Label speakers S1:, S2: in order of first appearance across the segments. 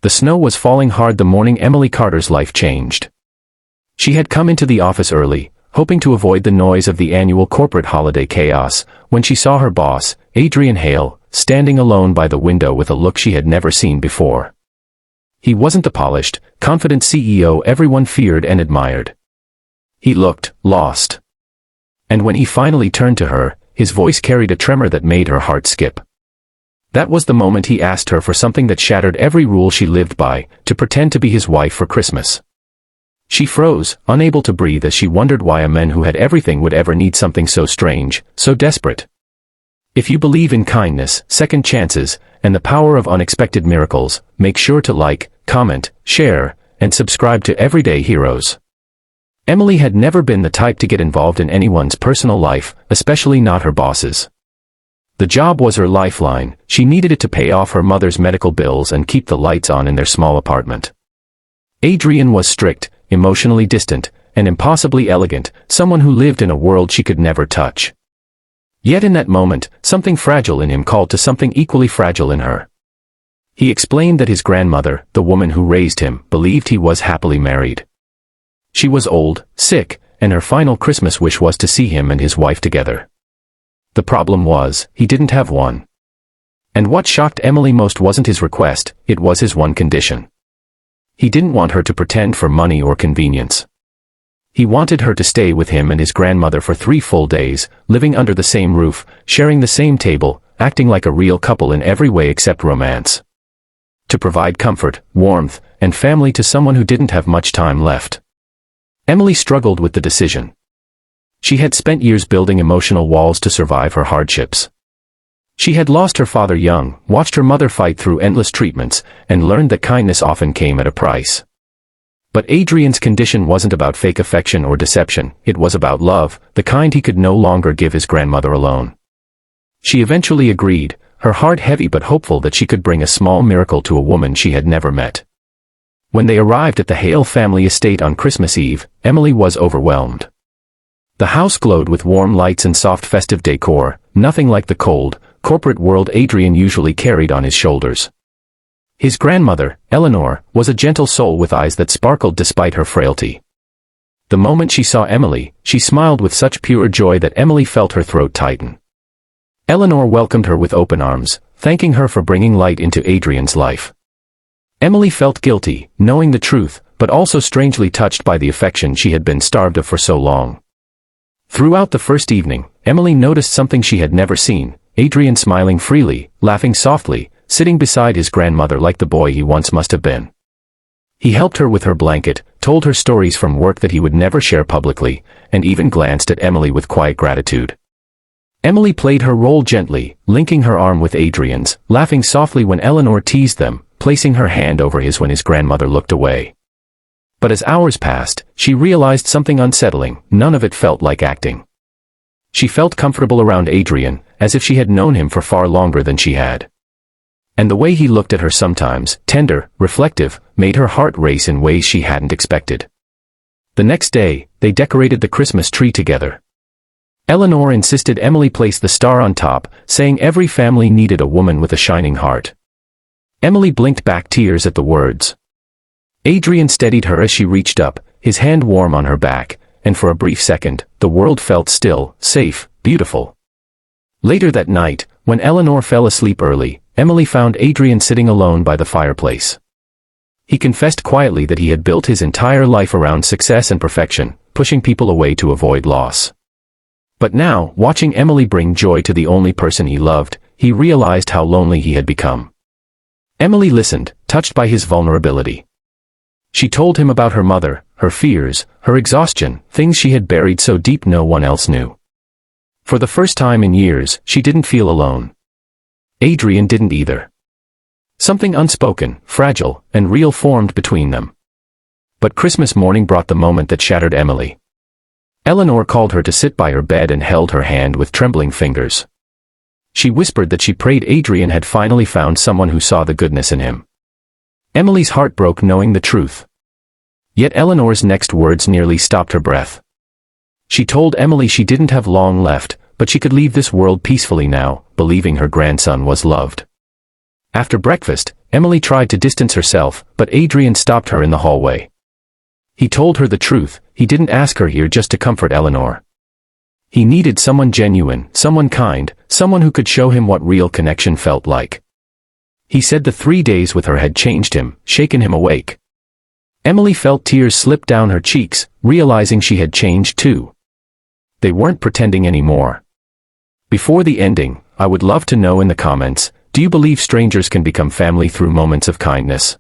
S1: The snow was falling hard the morning Emily Carter's life changed. She had come into the office early, hoping to avoid the noise of the annual corporate holiday chaos, when she saw her boss, Adrian Hale, standing alone by the window with a look she had never seen before. He wasn't the polished, confident CEO everyone feared and admired. He looked lost. And when he finally turned to her, his voice carried a tremor that made her heart skip. That was the moment he asked her for something that shattered every rule she lived by, to pretend to be his wife for Christmas. She froze, unable to breathe as she wondered why a man who had everything would ever need something so strange, so desperate. If you believe in kindness, second chances, and the power of unexpected miracles, make sure to like, comment, share, and subscribe to Everyday Heroes. Emily had never been the type to get involved in anyone's personal life, especially not her boss's. The job was her lifeline. She needed it to pay off her mother's medical bills and keep the lights on in their small apartment. Adrian was strict, emotionally distant, and impossibly elegant, someone who lived in a world she could never touch. Yet in that moment, something fragile in him called to something equally fragile in her. He explained that his grandmother, the woman who raised him, believed he was happily married. She was old, sick, and her final Christmas wish was to see him and his wife together. The problem was, he didn't have one. And what shocked Emily most wasn't his request, it was his one condition. He didn't want her to pretend for money or convenience. He wanted her to stay with him and his grandmother for 3 full days, living under the same roof, sharing the same table, acting like a real couple in every way except romance. To provide comfort, warmth, and family to someone who didn't have much time left. Emily struggled with the decision. She had spent years building emotional walls to survive her hardships. She had lost her father young, watched her mother fight through endless treatments, and learned that kindness often came at a price. But Adrian's condition wasn't about fake affection or deception, it was about love, the kind he could no longer give his grandmother alone. She eventually agreed, her heart heavy but hopeful that she could bring a small miracle to a woman she had never met. When they arrived at the Hale family estate on Christmas Eve, Emily was overwhelmed. The house glowed with warm lights and soft festive decor, nothing like the cold, corporate world Adrian usually carried on his shoulders. His grandmother, Eleanor, was a gentle soul with eyes that sparkled despite her frailty. The moment she saw Emily, she smiled with such pure joy that Emily felt her throat tighten. Eleanor welcomed her with open arms, thanking her for bringing light into Adrian's life. Emily felt guilty, knowing the truth, but also strangely touched by the affection she had been starved of for so long. Throughout the first evening, Emily noticed something she had never seen, Adrian smiling freely, laughing softly, sitting beside his grandmother like the boy he once must have been. He helped her with her blanket, told her stories from work that he would never share publicly, and even glanced at Emily with quiet gratitude. Emily played her role gently, linking her arm with Adrian's, laughing softly when Eleanor teased them, placing her hand over his when his grandmother looked away. But as hours passed, she realized something unsettling, none of it felt like acting. She felt comfortable around Adrian, as if she had known him for far longer than she had. And the way he looked at her sometimes, tender, reflective, made her heart race in ways she hadn't expected. The next day, they decorated the Christmas tree together. Eleanor insisted Emily place the star on top, saying every family needed a woman with a shining heart. Emily blinked back tears at the words. Adrian steadied her as she reached up, his hand warm on her back, and for a brief second, the world felt still, safe, beautiful. Later that night, when Eleanor fell asleep early, Emily found Adrian sitting alone by the fireplace. He confessed quietly that he had built his entire life around success and perfection, pushing people away to avoid loss. But now, watching Emily bring joy to the only person he loved, he realized how lonely he had become. Emily listened, touched by his vulnerability. She told him about her mother, her fears, her exhaustion, things she had buried so deep no one else knew. For the first time in years, she didn't feel alone. Adrian didn't either. Something unspoken, fragile, and real formed between them. But Christmas morning brought the moment that shattered Emily. Eleanor called her to sit by her bed and held her hand with trembling fingers. She whispered that she prayed Adrian had finally found someone who saw the goodness in him. Emily's heart broke knowing the truth. Yet Eleanor's next words nearly stopped her breath. She told Emily she didn't have long left, but she could leave this world peacefully now, believing her grandson was loved. After breakfast, Emily tried to distance herself, but Adrian stopped her in the hallway. He told her the truth, he didn't ask her here just to comfort Eleanor. He needed someone genuine, someone kind, someone who could show him what real connection felt like. He said the 3 days with her had changed him, shaken him awake. Emily felt tears slip down her cheeks, realizing she had changed too. They weren't pretending anymore. Before the ending, I would love to know in the comments, do you believe strangers can become family through moments of kindness?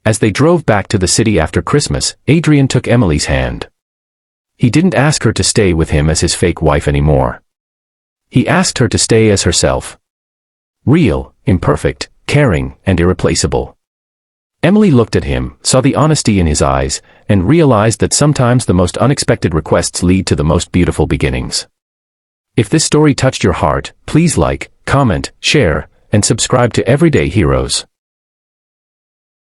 S1: As they drove back to the city after Christmas, Adrian took Emily's hand. He didn't ask her to stay with him as his fake wife anymore. He asked her to stay as herself. Real, imperfect, caring, and irreplaceable. Emily looked at him, saw the honesty in his eyes, and realized that sometimes the most unexpected requests lead to the most beautiful beginnings. If this story touched your heart, please like, comment, share, and subscribe to Everyday Heroes.